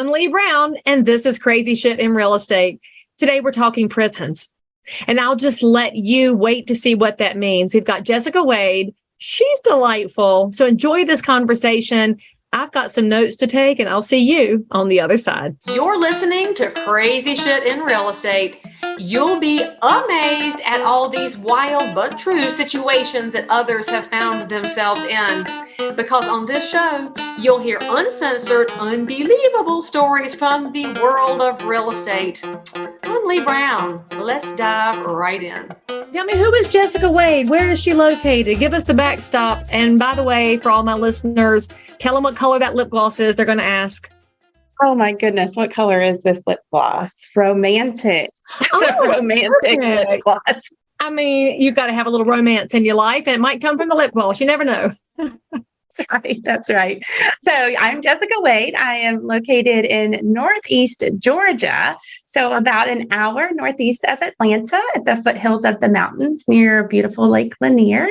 I'm Leigh Brown, and this is Crazy Shit in Real Estate. Today, we're talking prisons, and I'll just let you wait to see what that means. We've got Jessica Wade. She's delightful. So enjoy this conversation. I've got some notes to take, and I'll see you on the other side. You're listening to Crazy Shit in Real Estate. You'll be amazed at all these wild but true situations that others have found themselves in. Because on this show, you'll hear uncensored, unbelievable stories from the world of real estate. I'm Leigh Brown. Let's dive right in. Tell me, who is Jessica Wade? Where is she located? Give us the backstop. And by the way, for all my listeners, tell them what color that lip gloss is. They're going to ask. Oh my goodness, what color is this lip gloss? Romantic. It's a romantic lip gloss. I mean, you've got to have a little romance in your life, and it might come from the lip gloss. You never know. That's right. That's right. So I'm Jessica Wade. I am located in Northeast Georgia. So about an hour northeast of Atlanta at the foothills of the mountains near beautiful Lake Lanier.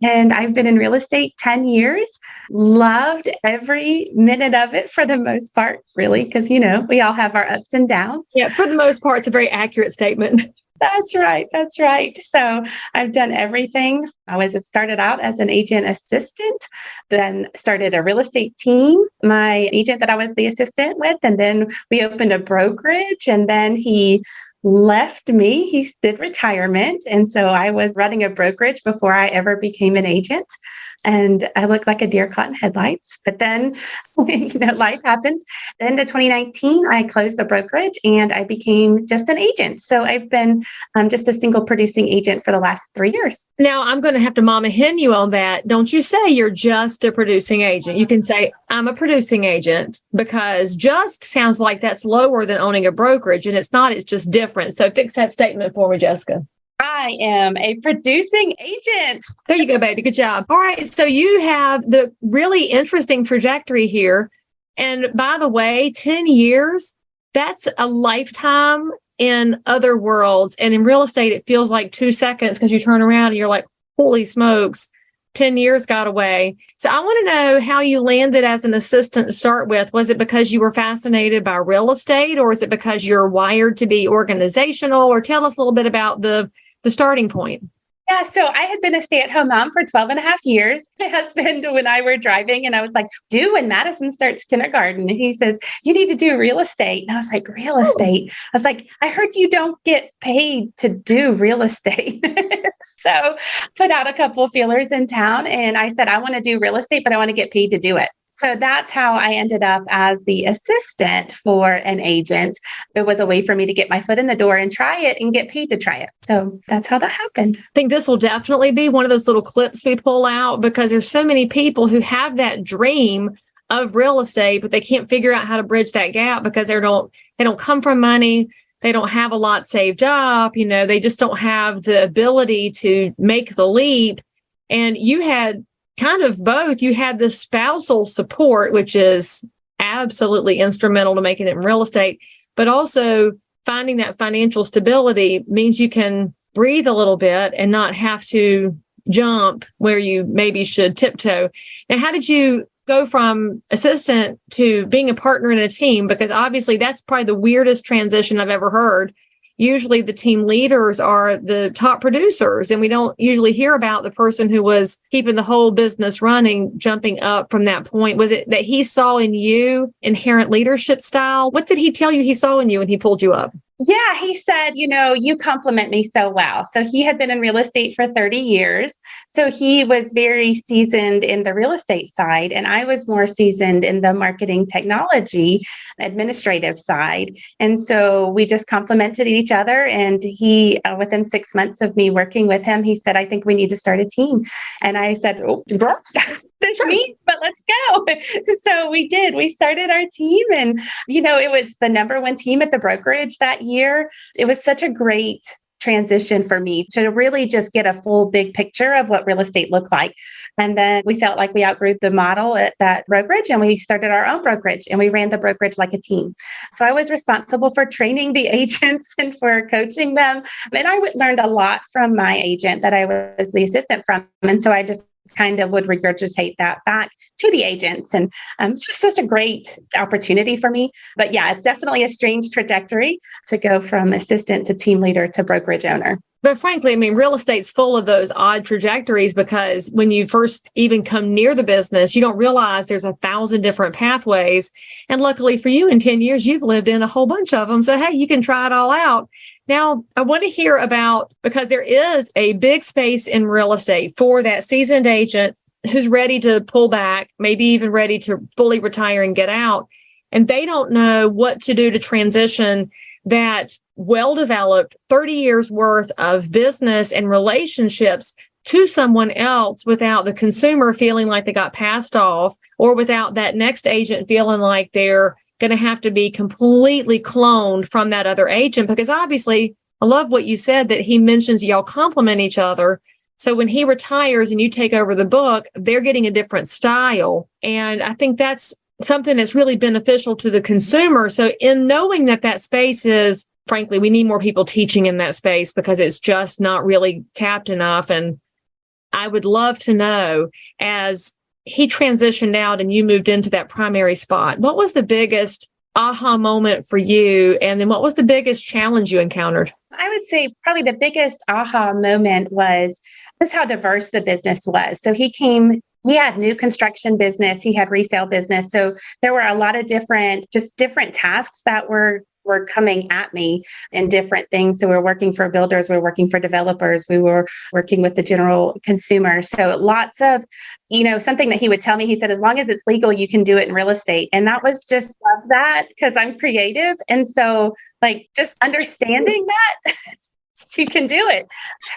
And I've been in real estate 10 years. Loved every minute of it for the most part, really, because, you know, we all have our ups and downs. Yeah, for the most part, it's a very accurate statement. That's right. That's right. So I've done everything. I started out as an agent assistant, then started a real estate team, my agent that I was the assistant with, and then we opened a brokerage, and then he left me. He did retirement. And so I was running a brokerage before I ever became an agent. And I looked like a deer caught in headlights. But then, life happens. Then to 2019, I closed the brokerage and I became just an agent. So I've been just a single producing agent for the last 3 years. Now, I'm going to have to mama hen you on that. Don't you say you're just a producing agent. You can say, I'm a producing agent, because just sounds like that's lower than owning a brokerage. And it's not, it's just different. So fix that statement for me, Jessica. I am a producing agent. There you go, baby. Good job. All right. So you have the really interesting trajectory here. And by the way, 10 years, that's a lifetime in other worlds. And in real estate, it feels like 2 seconds because you turn around and you're like, holy smokes, 10 years got away. So I want to know how you landed as an assistant to start with. Was it because you were fascinated by real estate, or is it because you're wired to be organizational? Or tell us a little bit about the starting point. Yeah, so I had been a stay-at-home mom for 12 and a half years. My husband and I were driving, and I was like, when Madison starts kindergarten. And he says, you need to do real estate. And I was like, real estate? I was like, I heard you don't get paid to do real estate. So put out a couple of feelers in town. And I said, I want to do real estate, but I want to get paid to do it. So that's how I ended up as the assistant for an agent. It was a way for me to get my foot in the door and try it and get paid to try it. So that's how that happened. I think this will definitely be one of those little clips we pull out, because there's so many people who have that dream of real estate, but they can't figure out how to bridge that gap because they don't come from money. They don't have a lot saved up. They just don't have the ability to make the leap. And you had kind of both. You had the spousal support, which is absolutely instrumental to making it in real estate, but also finding that financial stability means you can breathe a little bit and not have to jump where you maybe should tiptoe. Now, how did you go from assistant to being a partner in a team? Because obviously that's probably the weirdest transition I've ever heard. Usually the team leaders are the top producers, and we don't usually hear about the person who was keeping the whole business running, jumping up from that point. Was it that he saw in you inherent leadership style? What did he tell you he saw in you when he pulled you up? Yeah, he said, you compliment me so well. So he had been in real estate for 30 years. So he was very seasoned in the real estate side, and I was more seasoned in the marketing technology administrative side. And so we just complimented each other. And he, within 6 months of me working with him, he said, I think we need to start a team. And I said, this me, but let's go. So we did. We started our team, and, it was the number one team at the brokerage that year. It was such a great transition for me to really just get a full big picture of what real estate looked like. And then we felt like we outgrew the model at that brokerage, and we started our own brokerage, and we ran the brokerage like a team. So I was responsible for training the agents and for coaching them. And I learned a lot from my agent that I was the assistant from. And so I just kind of would regurgitate that back to the agents. And it's just a great opportunity for me. But yeah, it's definitely a strange trajectory to go from assistant to team leader to brokerage owner. But frankly, I mean, real estate's full of those odd trajectories because when you first even come near the business, you don't realize there's 1,000 different pathways. And luckily for you, in 10 years, you've lived in a whole bunch of them. So, hey, you can try it all out. Now, I want to hear about, because there is a big space in real estate for that seasoned agent who's ready to pull back, maybe even ready to fully retire and get out. And they don't know what to do to transition that well-developed 30 years worth of business and relationships to someone else without the consumer feeling like they got passed off, or without that next agent feeling like they're going to have to be completely cloned from that other agent. Because obviously, I love what you said, that he mentions y'all complement each other. So when he retires and you take over the book, they're getting a different style. And I think that's something that's really beneficial to the consumer. So in knowing that that space is, frankly, we need more people teaching in that space because it's just not really tapped enough. And I would love to know, as he transitioned out and you moved into that primary spot, what was the biggest aha moment for you? And then what was the biggest challenge you encountered? I would say probably the biggest aha moment was just how diverse the business was. So he had new construction business, he had resale business. So there were a lot of different tasks that were coming at me in different things. So we're working for builders, we're working for developers, we were working with the general consumer. So lots of, something that he would tell me, he said, as long as it's legal, you can do it in real estate. And that was just love that, because I'm creative. And so just understanding that you can do it.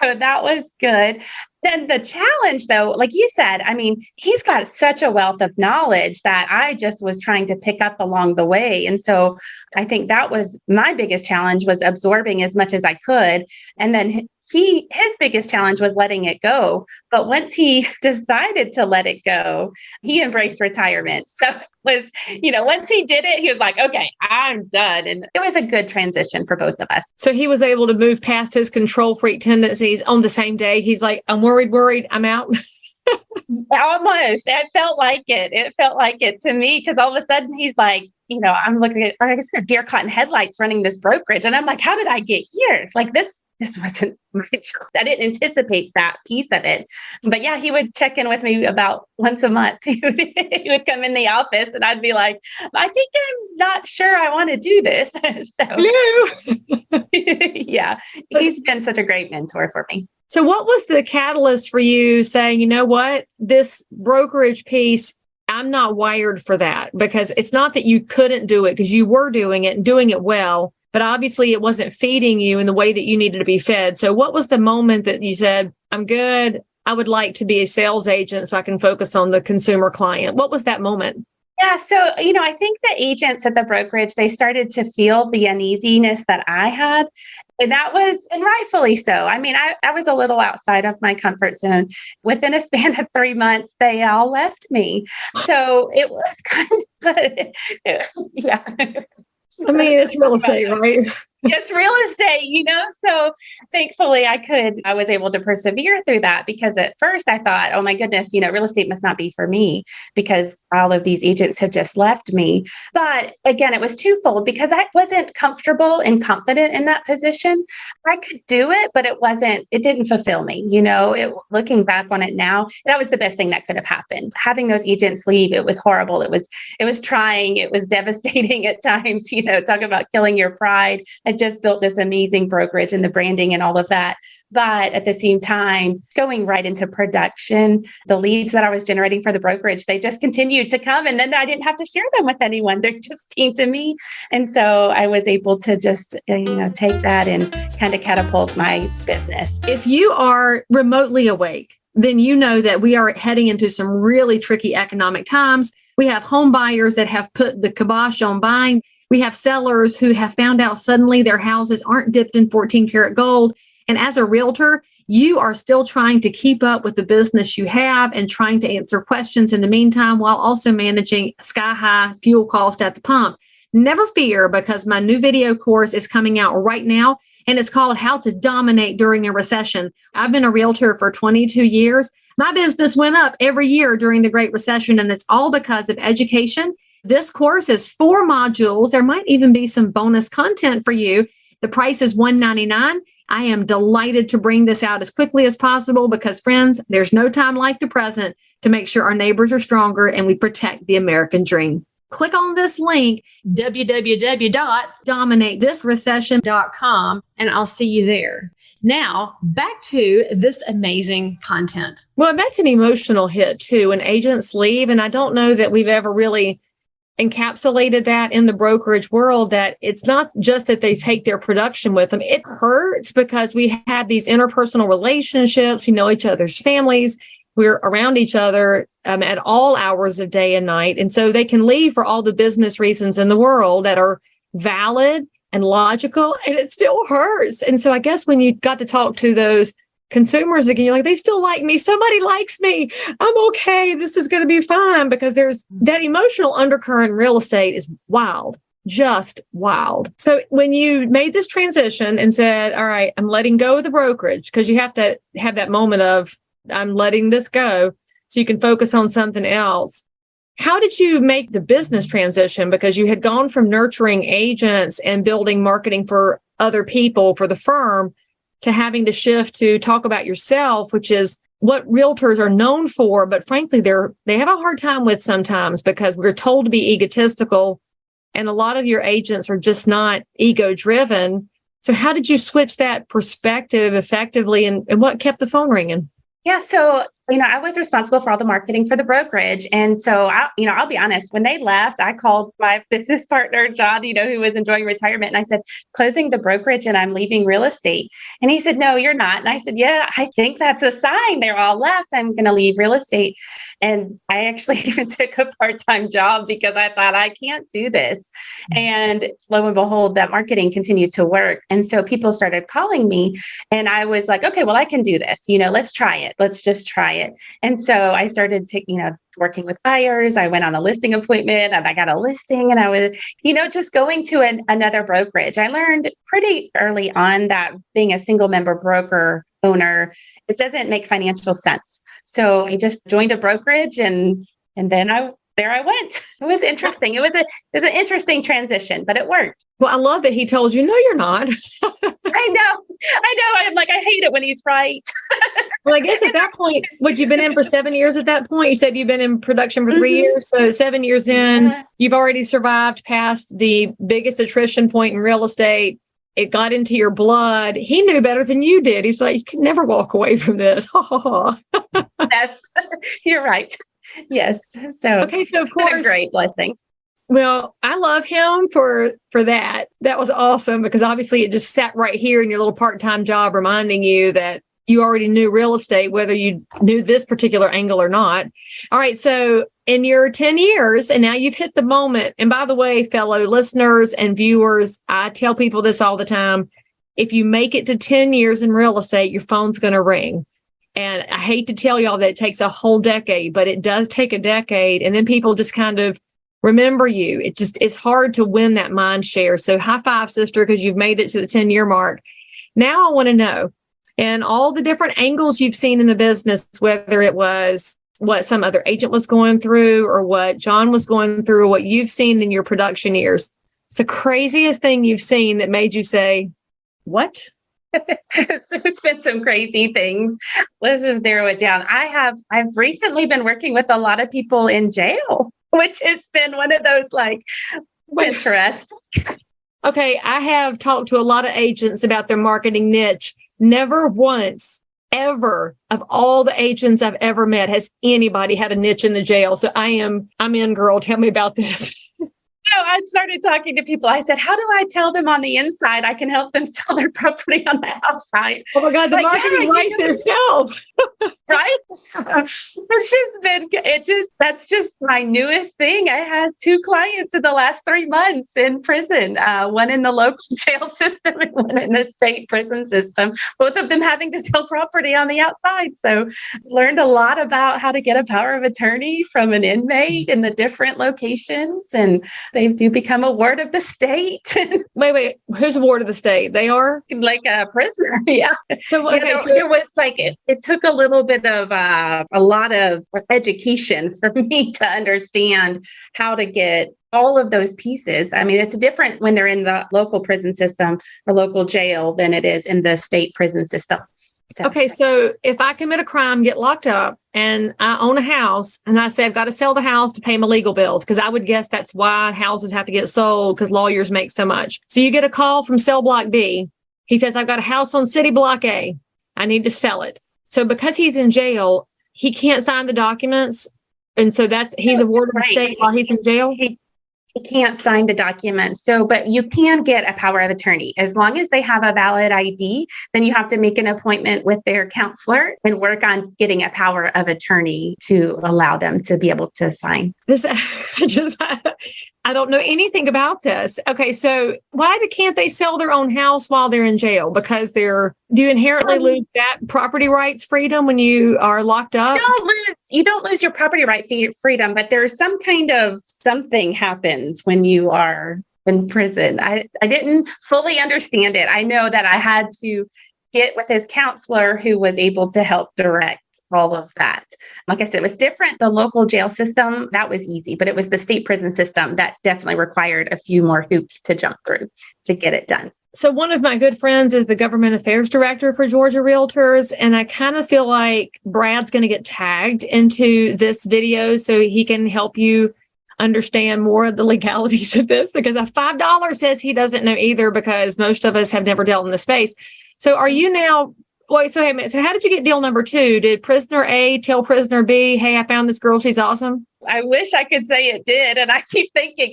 So that was good. Then the challenge, though, like you said, I mean, he's got such a wealth of knowledge that I just was trying to pick up along the way. And so I think that was my biggest challenge, was absorbing as much as I could. And then his biggest challenge was letting it go. But once he decided to let it go, he embraced retirement. So it was, once he did it, he was like, okay, I'm done. And it was a good transition for both of us. So he was able to move past his control freak tendencies on the same day. He's like, I'm worried, I'm out. Almost. It felt like it. It felt like it to me, because all of a sudden he's like, I'm looking at, I guess, deer caught in headlights running this brokerage. And I'm like, how did I get here? Like this wasn't my job. I didn't anticipate that piece of it. But yeah, he would check in with me about once a month. He would come in the office and I'd be like, I think I'm not sure I want to do this. So yeah, he's been such a great mentor for me. So what was the catalyst for you saying, you know what, this brokerage piece, I'm not wired for that? Because it's not that you couldn't do it, because you were doing it and doing it well, but obviously it wasn't feeding you in the way that you needed to be fed. So what was the moment that you said, I'm good, I would like to be a sales agent so I can focus on the consumer client? What was that moment? Yeah. So, I think the agents at the brokerage, they started to feel the uneasiness that I had. And and rightfully so. I mean, I was a little outside of my comfort zone. Within a span of 3 months, they all left me. So it was yeah. I mean, it's real estate, right? It's real estate, so thankfully I was able to persevere through that, because at first I thought, oh my goodness, real estate must not be for me because all of these agents have just left me. But again, it was twofold, because I wasn't comfortable and confident in that position. I could do it, but it didn't fulfill me. Looking back on it now, that was the best thing that could have happened. Having those agents leave, it was horrible. It was trying, it was devastating at times, talk about killing your pride. I just built this amazing brokerage and the branding and all of that. But at the same time, going right into production, the leads that I was generating for the brokerage, they just continued to come. And then I didn't have to share them with anyone. They just came to me. And so I was able to just, take that and kind of catapult my business. If you are remotely awake, then you know that we are heading into some really tricky economic times. We have home buyers that have put the kibosh on buying. We have sellers who have found out suddenly their houses aren't dipped in 14 karat gold. And as a realtor, you are still trying to keep up with the business you have and trying to answer questions in the meantime, while also managing sky high fuel cost at the pump. Never fear, because my new video course is coming out right now, and it's called How to Dominate During a Recession. I've been a realtor for 22 years. My business went up every year during the Great Recession, and it's all because of education. This course is 4 modules. There might even be some bonus content for you. The price is $199. I am delighted to bring this out as quickly as possible because, friends, there's no time like the present to make sure our neighbors are stronger and we protect the American dream. Click on this link, www.dominatethisrecession.com, and I'll see you there. Now, back to this amazing content. Well, that's an emotional hit too when agents leave. And I don't know that we've ever really encapsulated that in the brokerage world, that it's not just that they take their production with them. It hurts because we have these interpersonal relationships. We know each other's families. We're around each other at all hours of day and night. And so they can leave for all the business reasons in the world that are valid and logical, and it still hurts. And so I guess when you got to talk to those consumers again, you're like, they still like me. Somebody likes me. I'm okay. This is going to be fine, because there's that emotional undercurrent in real estate is wild, just wild. So when you made this transition and said, all right, I'm letting go of the brokerage, because you have to have that moment of, I'm letting this go so you can focus on something else. How did you make the business transition? Because you had gone from nurturing agents and building marketing for other people for the firm to having to shift to talk about yourself, which is what realtors are known for. But frankly, they have a hard time with sometimes because we're told to be egotistical, and a lot of your agents are just not ego driven. So how did you switch that perspective effectively, and what kept the phone ringing? Yeah. So, I was responsible for all the marketing for the brokerage. And so, I'll be honest, when they left, I called my business partner, John, who was enjoying retirement. And I said, closing the brokerage and I'm leaving real estate. And he said, no, you're not. And I said, yeah, I think that's a sign. They're all left. I'm going to leave real estate. And I actually even took a part-time job because I thought, I can't do this. And lo and behold, that marketing continued to work. And so people started calling me, and I was like, okay, well, I can do this. Let's try it. Let's just try it. And so I started working with buyers. I went on a listing appointment and I got a listing, and I was, just going to another brokerage. I learned pretty early on that being a single member broker owner, it doesn't make financial sense. So I just joined a brokerage, and then there I went. It was interesting. It was an interesting transition, but it worked. Well, I love that he told you, no, you're not. I know. I'm like, I hate it when he's right. Well, I guess at that point, would you been in for 7 years at that point? You said you've been in production for 3 years. So 7 years in, you've already survived past the biggest attrition point in real estate. It got into your blood. He knew better than you did. He's like, you can never walk away from this. Yes, you're right. Yes. So, okay, so of course, a great blessing. Well, I love him for that. That was awesome, because obviously it just sat right here in your little part-time job, reminding you that you already knew real estate, whether you knew this particular angle or not. All right. So in your 10 years, and now you've hit the moment. And by the way, fellow listeners and viewers, I tell people this all the time. If you make it to 10 years in real estate, your phone's going to ring. And I hate to tell y'all that it takes a whole decade, but it does take a decade. And then people just kind of remember you. It's hard to win that mind share. So high five, sister, because you've made it to the 10-year mark. Now I want to know, and all the different angles you've seen in the business, whether it was what some other agent was going through or what John was going through, or what you've seen in your production years. It's the craziest thing you've seen that made you say, what? It's been some crazy things. Let's just narrow it down. I've recently been working with a lot of people in jail, which has been one of those interesting. Okay, I have talked to a lot of agents about their marketing niche. Never once, ever, of all the agents I've ever met, has anybody had a niche in the jail. So I'm in, girl. Tell me about this. I started talking to people. I said, how do I tell them on the inside I can help them sell their property on the outside? Oh my God, the marketing writes itself. Right? That's just my newest thing. I had 2 clients in the last 3 months in prison, one in the local jail system and one in the state prison system, both of them having to sell property on the outside. So learned a lot about how to get a power of attorney from an inmate in the different locations. And they they do become a ward of the state. Wait. Who's a ward of the state? They are? Like a prisoner. Yeah. So, Yeah, okay. there was like, it took a little bit of a lot of education for me to understand how to get all of those pieces. I mean, it's different when they're in the local prison system or local jail than it is in the state prison system. Okay, so if I commit a crime, get locked up, and I own a house, and I say I've got to sell the house to pay my legal bills, because I would guess that's why houses have to get sold, because lawyers make so much. So you get a call from cell block B. He says, I've got a house on city block A. I need to sell it. So because he's in jail, he can't sign the documents. And so he's a ward of the state while he's in jail. He can't sign the document. So, but you can get a power of attorney. As long as they have a valid ID, then you have to make an appointment with their counselor and work on getting a power of attorney to allow them to be able to sign. I don't know anything about this. Okay, so why can't they sell their own house while they're in jail? Because do you inherently lose that property rights freedom when you are locked up? You don't lose your property right freedom, but there's some kind of something happens when you are in prison. I didn't fully understand it. I know that I had to get with his counselor who was able to help direct all of that. Like I said, it was different. The local jail system, that was easy, but it was the state prison system that definitely required a few more hoops to jump through to get it done. So one of my good friends is the government affairs director for Georgia Realtors. And I kind of feel like Brad's going to get tagged into this video so he can help you understand more of the legalities of this, because a $5 says he doesn't know either, because most of us have never dealt in the space. So are you now... Wait, so how did you get deal number 2? Did prisoner A tell prisoner B, hey, I found this girl, she's awesome? I wish I could say it did. And I keep thinking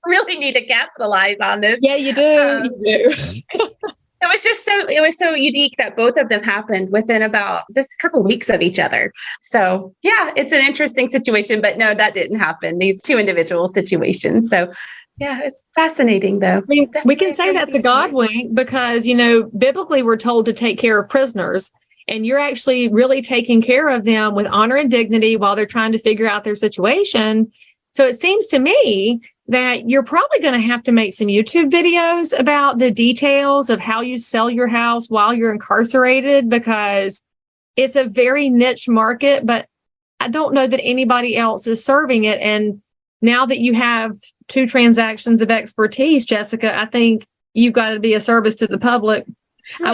really need to capitalize on this. Yeah, you do. You do. It was so unique that both of them happened within about just a couple of weeks of each other. So yeah, it's an interesting situation, but no, that didn't happen. These two individual situations. So yeah, it's fascinating, though. We can say that's a God wink, because, biblically, we're told to take care of prisoners, and you're actually really taking care of them with honor and dignity while they're trying to figure out their situation. So it seems to me that you're probably going to have to make some YouTube videos about the details of how you sell your house while you're incarcerated, because it's a very niche market, but I don't know that anybody else is serving it. And now that you have 2 transactions of expertise, Jessica, I think you've got to be a service to the public. I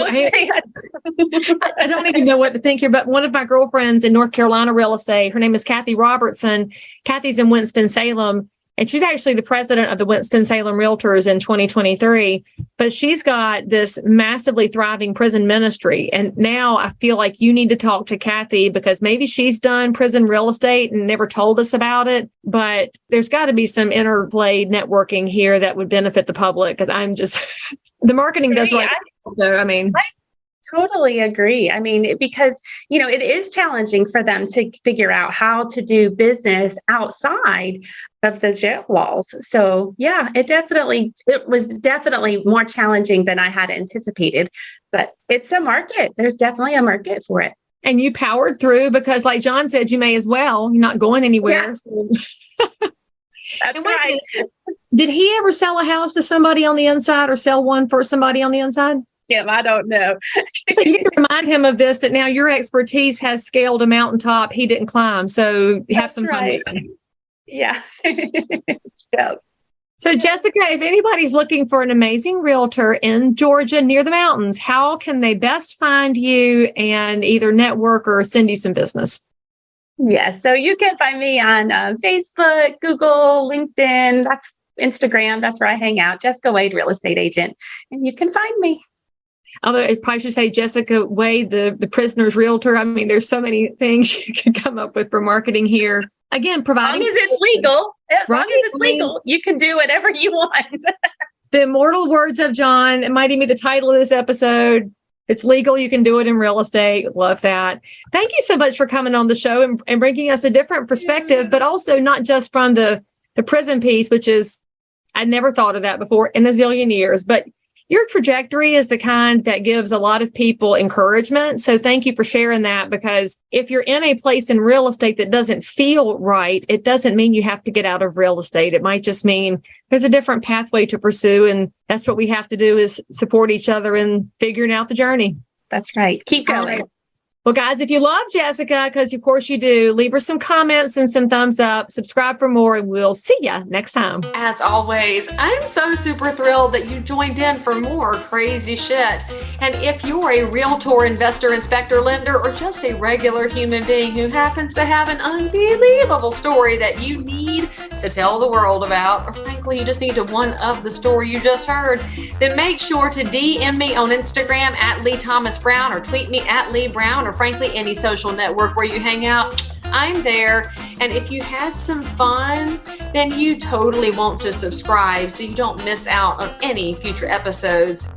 don't even know what to think here, but one of my girlfriends in North Carolina real estate, her name is Kathy Robertson. Kathy's in Winston-Salem, and she's actually the president of the Winston-Salem Realtors in 2023. But she's got this massively thriving prison ministry. And now I feel like you need to talk to Kathy, because maybe she's done prison real estate and never told us about it. But there's got to be some interplay networking here that would benefit the public, because I'm just, the marketing does right. So, I totally agree. Because, it is challenging for them to figure out how to do business outside of the jail walls. So yeah, it was definitely more challenging than I had anticipated, but it's a market. There's definitely a market for it. And you powered through, because like John said, you may as well. You're not going anywhere. Yeah. So. That's right. Did he ever sell a house to somebody on the inside, or sell one for somebody on the inside? Yeah, I don't know. So you need to remind him of this, that now your expertise has scaled a mountaintop he didn't climb. So have some fun with him. Yeah. Yeah. So Jessica, if anybody's looking for an amazing realtor in Georgia near the mountains, how can they best find you and either network or send you some business? Yes. So you can find me on Facebook, Google, LinkedIn. That's Instagram. That's where I hang out. Jessica Wade, real estate agent. And you can find me. Although I probably should say Jessica Wade, the prisoner's realtor. There's so many things you could come up with for marketing here. Again, providing. As long as it's legal. As long as it's legal, you can do whatever you want. The immortal words of John. It might even be the title of this episode. If it's legal, you can do it in real estate. Love that. Thank you so much for coming on the show and bringing us a different perspective, but also not just from the prison piece, which is, I never thought of that before in a zillion years, but your trajectory is the kind that gives a lot of people encouragement. So thank you for sharing that, because if you're in a place in real estate that doesn't feel right, it doesn't mean you have to get out of real estate. It might just mean there's a different pathway to pursue. And that's what we have to do, is support each other in figuring out the journey. That's right. Keep going. Well, guys, if you love Jessica, because of course you do, leave her some comments and some thumbs up, subscribe for more, and we'll see you next time. As always, I'm so super thrilled that you joined in for more crazy shit. And if you're a realtor, investor, inspector, lender, or just a regular human being who happens to have an unbelievable story that you need to tell the world about, or frankly, you just need to one-up the story you just heard, then make sure to DM me on Instagram at Leigh Thomas Brown, or tweet me at Leigh Brown, or frankly, any social network where you hang out. I'm there. And if you had some fun, then you totally want to subscribe so you don't miss out on any future episodes.